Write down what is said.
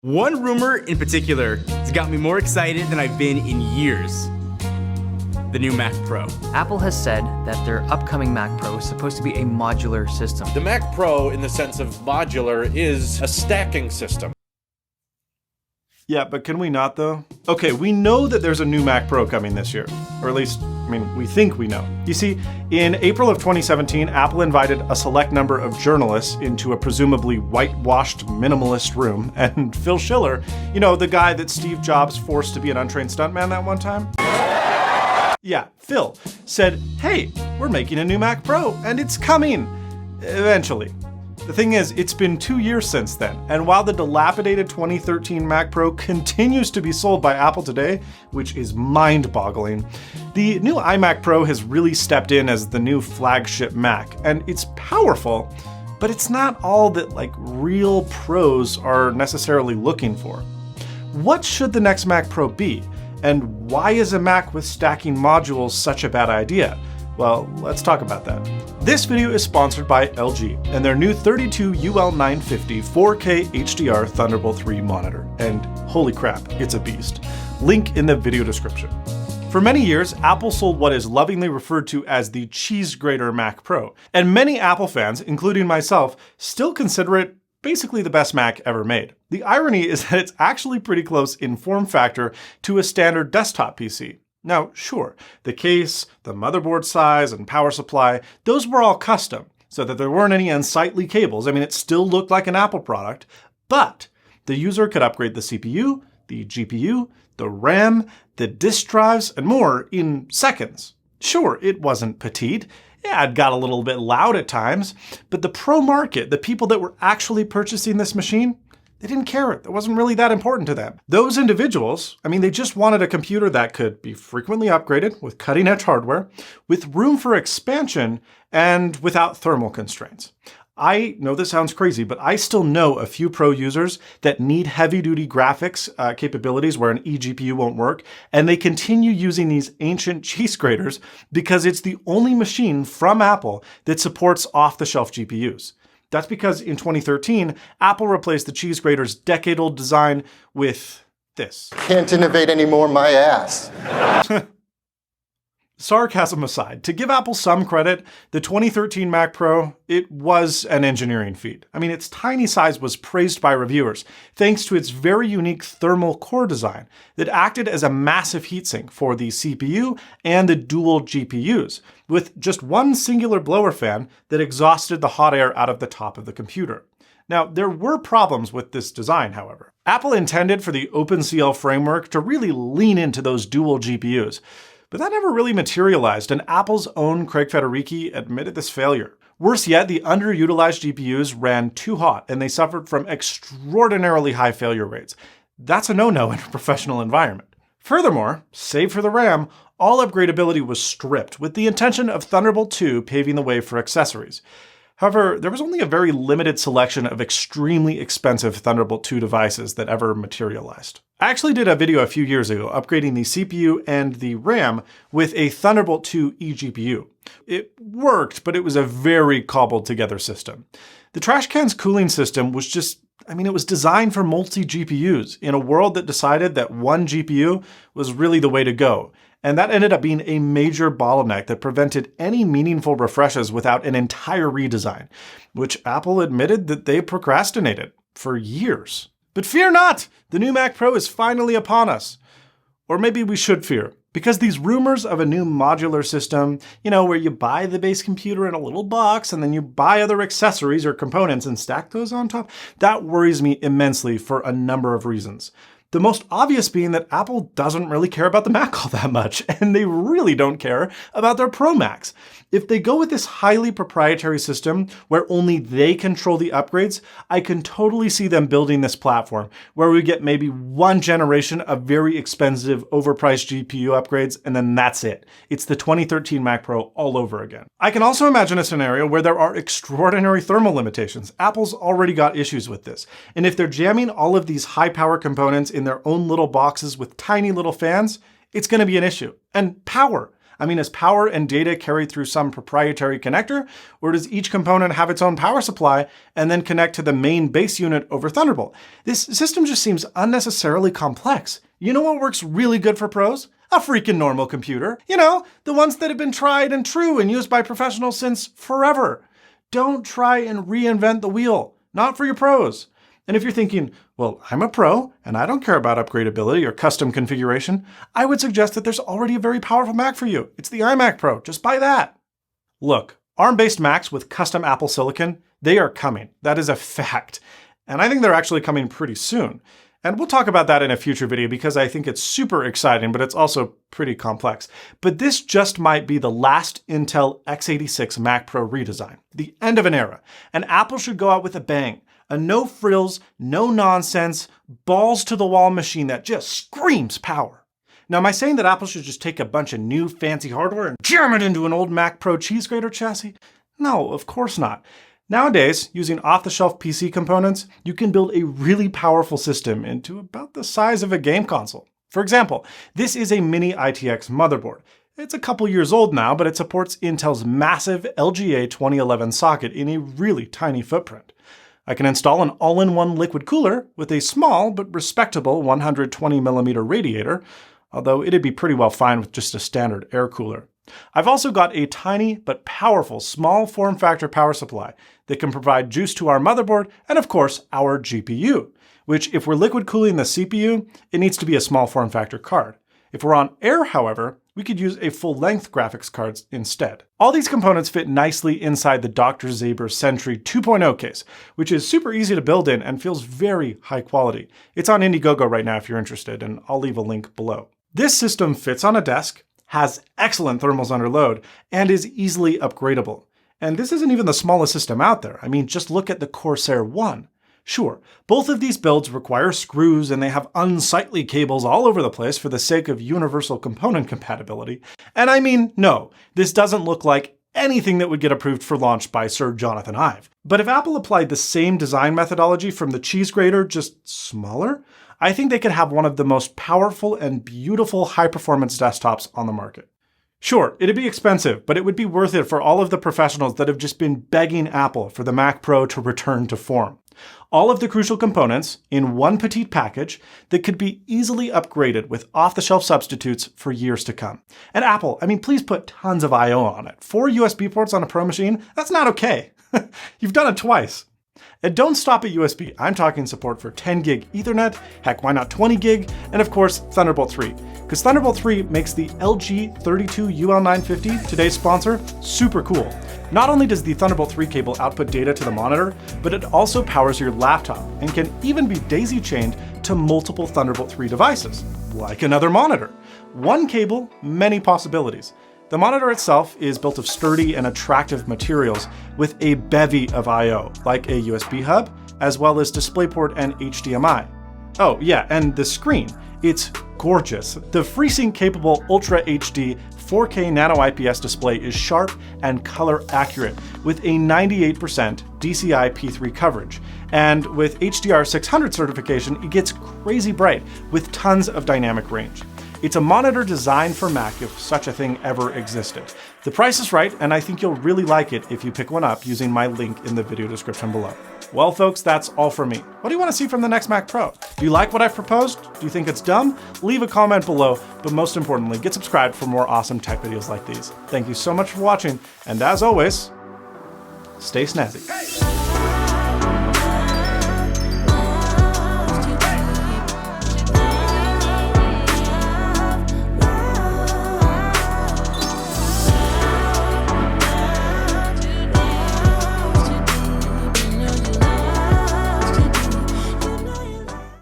One rumor in particular has got me more excited than I've been in years. The new Mac Pro. Apple has said that their upcoming Mac Pro is supposed to be a modular system. The Mac Pro, in the sense of modular, is a stacking system. Yeah, but can we not though? Okay, we know that there's a new Mac Pro coming this year. Or at least, we think we know. You see, in April of 2017, Apple invited a select number of journalists into a presumably whitewashed minimalist room, and Phil Schiller, the guy that Steve Jobs forced to be an untrained stuntman that one time? Yeah, Phil said, hey, we're making a new Mac Pro, and it's coming. Eventually. The thing is, it's been 2 years since then, and while the dilapidated 2013 Mac Pro continues to be sold by Apple today, which is mind-boggling, the new iMac Pro has really stepped in as the new flagship Mac, and it's powerful, but it's not all that real pros are necessarily looking for. What should the next Mac Pro be? And why is a Mac with stacking modules such a bad idea? Well, let's talk about that. This video is sponsored by LG and their new 32UL950 4K HDR Thunderbolt 3 monitor. And holy crap, it's a beast. Link in the video description. For many years, Apple sold what is lovingly referred to as the cheese grater Mac Pro. And many Apple fans, including myself, still consider it basically the best Mac ever made. The irony is that it's actually pretty close in form factor to a standard desktop PC. Now, sure, the case, the motherboard size, and power supply, those were all custom, so that there weren't any unsightly cables. It still looked like an Apple product, but the user could upgrade the CPU, the GPU, the RAM, the disk drives, and more in seconds. Sure, it wasn't petite. Yeah, it got a little bit loud at times, but the pro market, the people that were actually purchasing this machine, they didn't care. It wasn't really that important to them. Those individuals, they just wanted a computer that could be frequently upgraded with cutting-edge hardware, with room for expansion, and without thermal constraints. I know this sounds crazy, but I still know a few pro users that need heavy-duty graphics capabilities where an eGPU won't work, and they continue using these ancient cheese graters because it's the only machine from Apple that supports off-the-shelf GPUs. That's because in 2013, Apple replaced the cheese grater's decade-old design with this. Can't innovate anymore, my ass. Sarcasm aside, to give Apple some credit, the 2013 Mac Pro, it was an engineering feat. Its tiny size was praised by reviewers, thanks to its very unique thermal core design that acted as a massive heatsink for the CPU and the dual GPUs, with just one singular blower fan that exhausted the hot air out of the top of the computer. Now, there were problems with this design, however. Apple intended for the OpenCL framework to really lean into those dual GPUs, but that never really materialized, and Apple's own Craig Federighi admitted this failure. Worse yet, the underutilized GPUs ran too hot, and they suffered from extraordinarily high failure rates. That's a no-no in a professional environment. Furthermore, save for the RAM, all upgradability was stripped, with the intention of Thunderbolt 2 paving the way for accessories. However, there was only a very limited selection of extremely expensive Thunderbolt 2 devices that ever materialized. I actually did a video a few years ago upgrading the CPU and the RAM with a Thunderbolt 2 eGPU. It worked, but it was a very cobbled together system. The trash can's cooling system was just, it was designed for multi-GPUs in a world that decided that one GPU was really the way to go. And that ended up being a major bottleneck that prevented any meaningful refreshes without an entire redesign, which Apple admitted that they procrastinated for years. But fear not! The new Mac Pro is finally upon us. Or maybe we should fear, because these rumors of a new modular system, where you buy the base computer in a little box and then you buy other accessories or components and stack those on top, that worries me immensely for a number of reasons. The most obvious being that Apple doesn't really care about the Mac all that much, and they really don't care about their Pro Macs. If they go with this highly proprietary system where only they control the upgrades, I can totally see them building this platform where we get maybe one generation of very expensive, overpriced GPU upgrades, and then that's it. It's the 2013 Mac Pro all over again. I can also imagine a scenario where there are extraordinary thermal limitations. Apple's already got issues with this. And if they're jamming all of these high-power components in their own little boxes with tiny little fans, it's going to be an issue. And power. I mean, is power and data carried through some proprietary connector, or does each component have its own power supply and then connect to the main base unit over Thunderbolt? This system just seems unnecessarily complex. You know what works really good for pros? A freaking normal computer. You know, the ones that have been tried and true and used by professionals since forever. Don't try and reinvent the wheel. Not for your pros. And if you're thinking, well, I'm a pro and I don't care about upgradability or custom configuration, I would suggest that there's already a very powerful Mac for you. It's the iMac Pro. Just buy that. Look, ARM-based Macs with custom Apple silicon, they are coming. That is a fact. And I think they're actually coming pretty soon. And we'll talk about that in a future video because I think it's super exciting, but it's also pretty complex. But this just might be the last Intel x86 Mac Pro redesign, the end of an era. And Apple should go out with a bang. A no frills, no nonsense, balls to the wall machine that just screams power. Now, am I saying that Apple should just take a bunch of new fancy hardware and jam it into an old Mac Pro cheese grater chassis? No, of course not. Nowadays, using off-the-shelf PC components, you can build a really powerful system into about the size of a game console. For example, this is a mini-ITX motherboard. It's a couple years old now, but it supports Intel's massive LGA 2011 socket in a really tiny footprint. I can install an all-in-one liquid cooler with a small but respectable 120mm radiator, although it'd be pretty well fine with just a standard air cooler. I've also got a tiny but powerful small form factor power supply that can provide juice to our motherboard and of course our GPU, which if we're liquid cooling the CPU, it needs to be a small form factor card. If we're on air, however, we could use a full-length graphics card instead. All these components fit nicely inside the Dr. Zaber Sentry 2.0 case, which is super easy to build in and feels very high quality. It's on Indiegogo right now if you're interested, and I'll leave a link below. This system fits on a desk, has excellent thermals under load, and is easily upgradable. And this isn't even the smallest system out there. I mean, just look at the Corsair One. Sure, both of these builds require screws and they have unsightly cables all over the place for the sake of universal component compatibility. And I mean, no, this doesn't look like anything that would get approved for launch by Sir Jonathan Ive. But if Apple applied the same design methodology from the cheese grater, just smaller, I think they could have one of the most powerful and beautiful high-performance desktops on the market. Sure, it'd be expensive, but it would be worth it for all of the professionals that have just been begging Apple for the Mac Pro to return to form. All of the crucial components in one petite package that could be easily upgraded with off-the-shelf substitutes for years to come. And Apple, I mean, please put tons of I/O on it. 4 USB ports on a Pro machine? That's not okay. You've done it twice. And don't stop at USB. I'm talking support for 10 gig Ethernet, heck, why not 20 gig, and of course, Thunderbolt 3. Because Thunderbolt 3 makes the LG32UL950, today's sponsor, super cool. Not only does the Thunderbolt 3 cable output data to the monitor, but it also powers your laptop and can even be daisy-chained to multiple Thunderbolt 3 devices, like another monitor. One cable, many possibilities. The monitor itself is built of sturdy and attractive materials with a bevy of I/O, like a USB hub, as well as DisplayPort and HDMI. Oh yeah, and the screen. It's gorgeous. The FreeSync-capable Ultra HD 4K Nano IPS display is sharp and color accurate with a 98% Dci P3 coverage. And with HDR 600 certification, it gets crazy bright with tons of dynamic range. It's a monitor designed for Mac if such a thing ever existed. The price is right, and I think you'll really like it if you pick one up using my link in the video description below. Well, folks, that's all from me. What do you want to see from the next Mac Pro? Do you like what I've proposed? Do you think it's dumb? Leave a comment below, but most importantly, get subscribed for more awesome tech videos like these. Thank you so much for watching, and as always, stay snazzy.